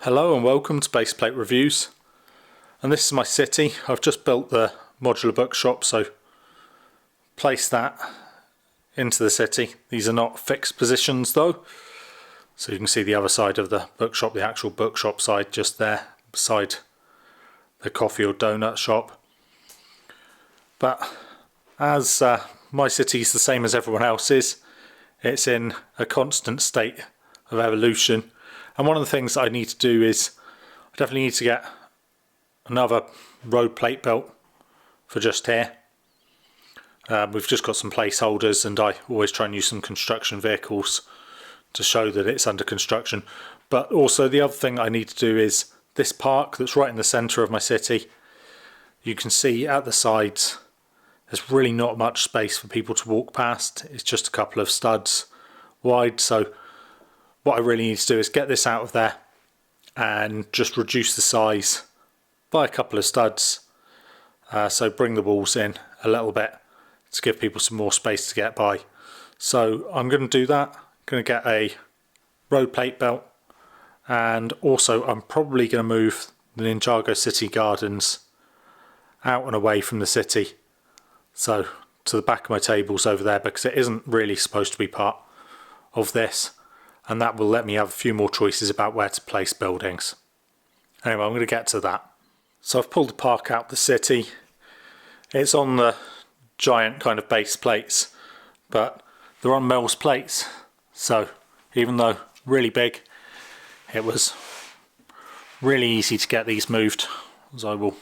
Hello and welcome to Baseplate Reviews, and this is my city. I've just built the modular bookshop, so place that into the city. These are not fixed positions though, so you can see the other side of the bookshop, the actual bookshop side just there beside the coffee or donut shop. But as my city is the same as everyone else's, it's in a constant state of evolution. And one of the things I need to do is I definitely need to get another road plate built for just here. We've just got some placeholders, and I always try and use some construction vehicles to show that it's under construction. But also the other thing I need to do is this park that's right in the centre of my city. You can see at the sides there's really not much space for people to walk past. It's just a couple of studs wide, so what I really need to do is get this out of there and just reduce the size by a couple of studs. So bring the walls in a little bit to give people some more space to get by. So I'm going to do that. I'm going to get a road plate built, and also I'm probably going to move the Ninjago City Gardens out and away from the city. So to the back of my tables over there, because it isn't really supposed to be part of this. And that will let me have a few more choices about where to place buildings. Anyway, I'm going to get to that. So I've pulled the park out the city. It's on the giant kind of base plates, but they're on Mills plates. So even though really big, it was really easy to get these moved, as I will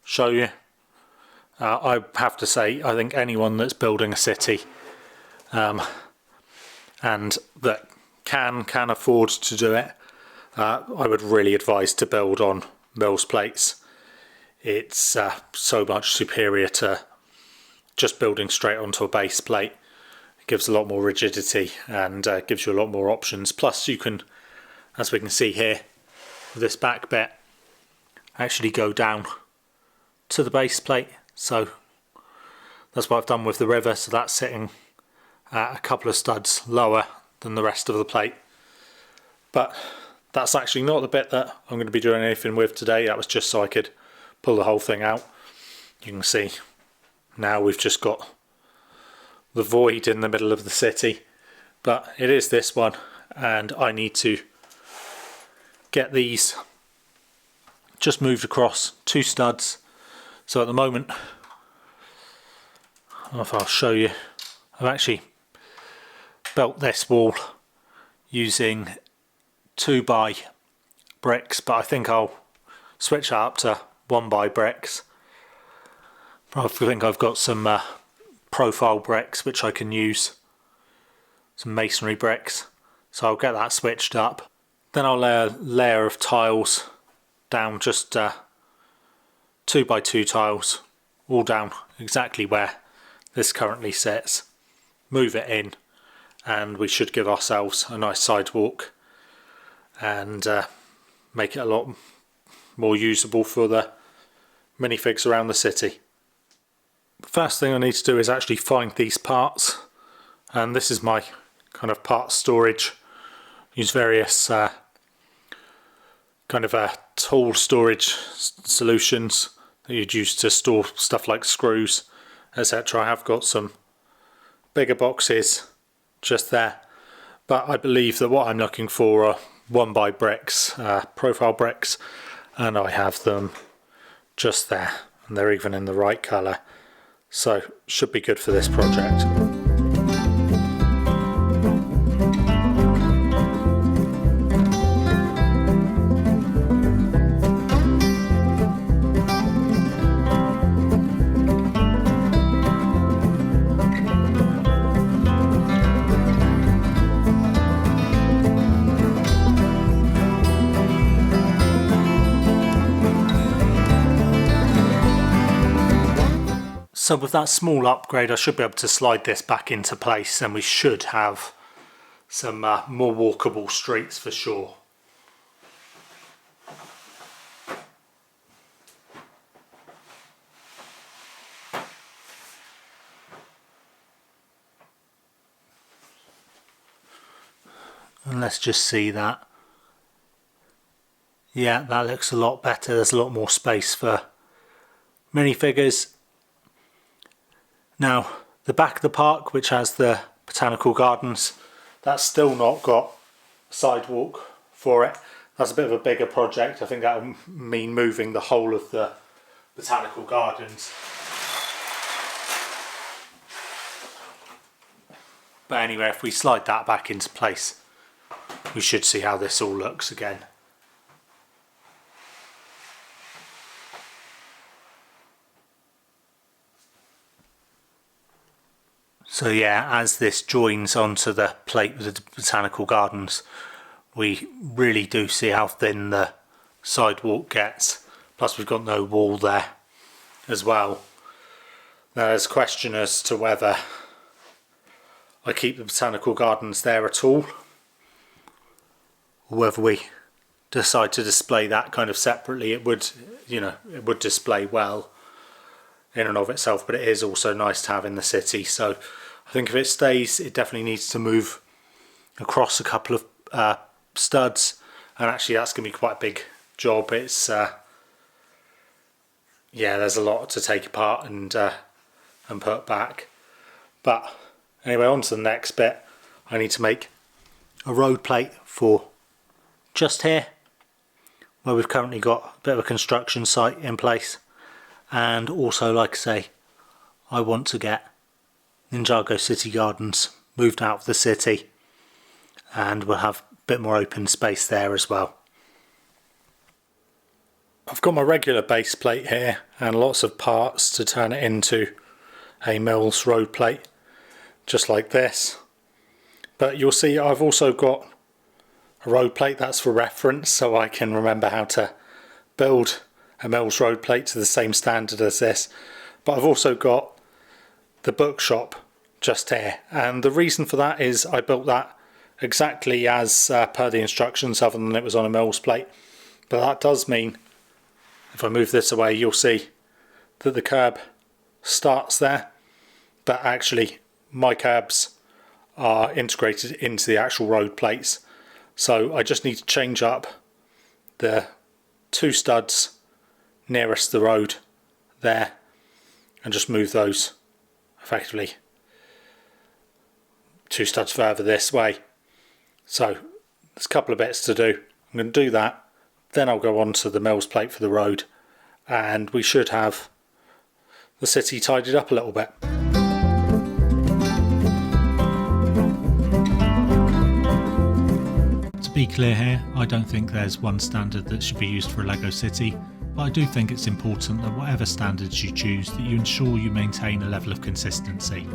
show you. I have to say, I think anyone that's building a city and that can afford to do it, I would really advise to build on Mills plates. It's so much superior to just building straight onto a base plate. It gives a lot more rigidity and gives you a lot more options. Plus you can, as we can see here, with this back bit, actually go down to the base plate. So that's what I've done with the river, so that's sitting a couple of studs lower than the rest of the plate. But that's actually not the bit that I'm going to be doing anything with today. That was just so I could pull the whole thing out. You can see now we've just got the void in the middle of the city, but it is this one, and I need to get these just moved across two studs. So at the moment, I don't know if I'll show you, I've actually built this wall using 2x bricks, but I think I'll switch that up to 1x bricks. I think I've got some profile bricks which I can use, some masonry bricks, so I'll get that switched up. Then I'll lay a layer of tiles down, just 2x2 tiles, all down exactly where this currently sits. Move it in, and we should give ourselves a nice sidewalk and make it a lot more usable for the minifigs around the city. The first thing I need to do is actually find these parts, and this is my kind of parts storage. Use various kind of tool storage solutions that you'd use to store stuff like screws, etc. I have got some bigger boxes just there, but I believe that what I'm looking for are 1x bricks, profile bricks, and I have them just there, and they're even in the right colour, so should be good for this project. So with that small upgrade, I should be able to slide this back into place, and we should have some more walkable streets for sure. And let's just see that. Yeah, that looks a lot better. There's a lot more space for minifigures. Now, the back of the park, which has the botanical gardens, that's still not got a sidewalk for it. That's a bit of a bigger project. I think that will mean moving the whole of the botanical gardens. But anyway, if we slide that back into place, we should see how this all looks again. So yeah, as this joins onto the plate with the botanical gardens, we really do see how thin the sidewalk gets. Plus we've got no wall there as well. Now there's a question as to whether I keep the botanical gardens there at all, or whether we decide to display that kind of separately. It would, you know, it would display well in and of itself, but it is also nice to have in the city. So I think if it stays, it definitely needs to move across a couple of studs, and actually that's going to be quite a big job. It's yeah, there's a lot to take apart and put back. But anyway, on to the next bit. I need to make a road plate for just here, where we've currently got a bit of a construction site in place. And also, like I say, I want to get Ninjago City Gardens moved out of the city, and we'll have a bit more open space there as well. I've got my regular base plate here and lots of parts to turn it into a Mills road plate, just like this. But you'll see I've also got a road plate that's for reference, so I can remember how to build a Mills road plate to the same standard as this. But I've also got the bookshop just here, and the reason for that is I built that exactly as per the instructions, other than it was on a Mills plate. But that does mean, if I move this away, you'll see that the curb starts there, but actually my curbs are integrated into the actual road plates. So I just need to change up the two studs nearest the road there and just move those effectively two studs further this way. So there's a couple of bits to do. I'm going to do that, then I'll go on to the Mills plate for the road, and we should have the city tidied up a little bit. To be clear here, I don't think there's one standard that should be used for a Lego city, but I do think it's important that whatever standards you choose, that you ensure you maintain a level of consistency.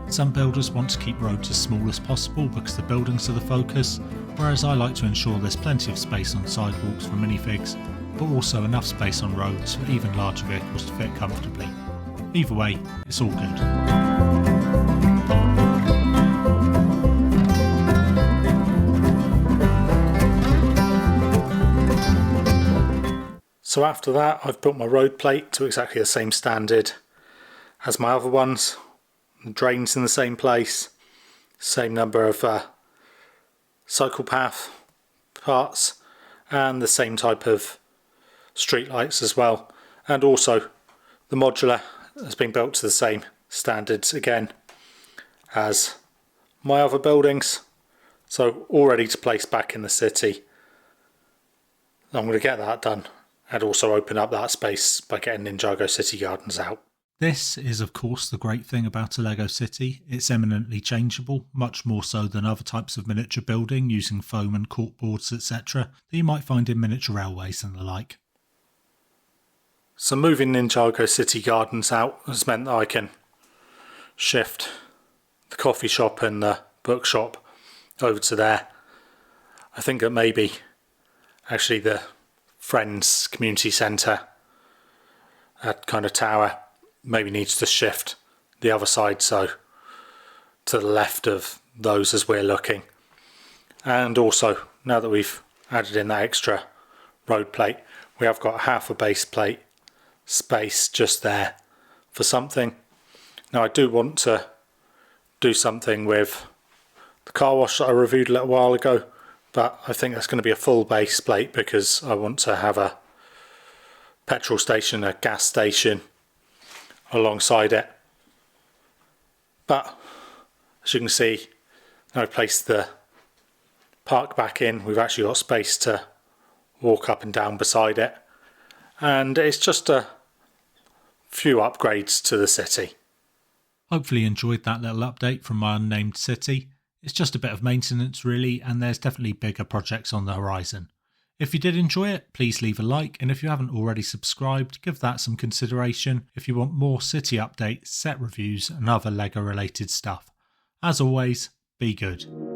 Some builders want to keep roads as small as possible because the buildings are the focus, whereas I like to ensure there's plenty of space on sidewalks for minifigs, but also enough space on roads for even larger vehicles to fit comfortably. Either way, it's all good. So after that, I've built my road plate to exactly the same standard as my other ones. The drains in the same place, same number of cycle path parts, and the same type of street lights as well. And also the modular has been built to the same standards again as my other buildings, so all ready to place back in the city. I'm going to get that done and also open up that space by getting Ninjago City Gardens out. This is of course the great thing about a Lego city. It's eminently changeable, much more so than other types of miniature building using foam and corkboards etc. that you might find in miniature railways and the like. So moving Ninjago City Gardens out has meant that I can shift the coffee shop and the bookshop over to there. I think that maybe actually the Friends Community Centre kind of tower maybe needs to shift the other side, so to the left of those as we're looking. And also, now that we've added in that extra road plate, we have got half a base plate space just there for something. Now I do want to do something with the car wash that I reviewed a little while ago, but I think that's going to be a full base plate because I want to have a petrol station, a gas station alongside it. But as you can see, now I've placed the park back in, we've actually got space to walk up and down beside it, and it's just a few upgrades to the city. Hopefully you enjoyed that little update from my unnamed city. It's just a bit of maintenance really, and there's definitely bigger projects on the horizon. If you did enjoy it, please leave a like, and if you haven't already subscribed, give that some consideration if you want more city updates, set reviews and other LEGO related stuff. As always, be good.